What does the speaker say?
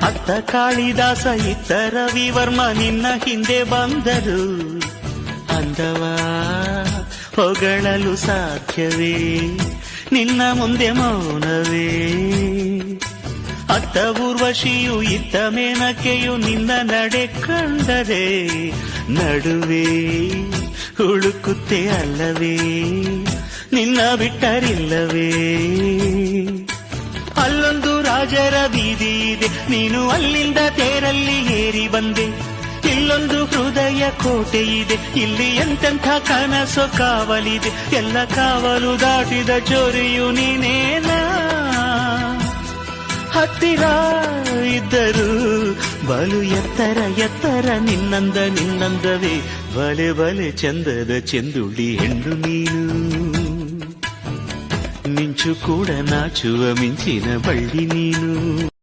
ಅತ್ತ ಕಾಳಿದಾಸ ಇತ್ತ ರವಿವರ್ಮ ನಿನ್ನ ಹಿಂದೆ ಬಂದರು. ಅಂದವ ಹೊಗಳಲು ಸಾಧ್ಯವೇ, ನಿನ್ನ ಮುಂದೆ ಮೌನವೇ. ಅತ್ತ ಊರ್ವಶಿಯು ಇತ್ತ ಮೇನಕೆಯು ನಿನ್ನ ನಡೆ ಕಂಡರೆ ನಡುವೆ ಹುಡುಕುತ್ತೆ ಅಲ್ಲವೇ, ನಿನ್ನ ಬಿಟ್ಟರಿಲ್ಲವೇ. ಅಲ್ಲೊಂದು ರಾಜರ ಬೀದಿ ಇದೆ, ನೀನು ಅಲ್ಲಿಂದ ತೇರಲ್ಲಿ ಏರಿ ಬಂದೆ. ಇಲ್ಲೊಂದು ಹೃದಯ ಕೋಟೆ ಇದೆ, ಇಲ್ಲಿ ಎಂತೆಂಥ ಕನಸು ಕಾವಲಿದೆ. ಎಲ್ಲ ಕಾವಲು ದಾಟಿದ ಚೋರಿಯು ನೀನೇನ. ಹತ್ತಿರ ಇದ್ದರು ಬಲು ಎತ್ತರ ಎತ್ತರ ನಿನ್ನಂದವೇ. ಬಲೆ ಬಲೆ ಚಂದದ ಚೆಂದುಳ್ಳಿ ಹೆಣ್ಣು ನೀನು, ಮಿಂಚು ಕೂಡ ನಾಚುವ ಮಿಂಚಿನ ಬಳ್ಳಿ ನೀನು.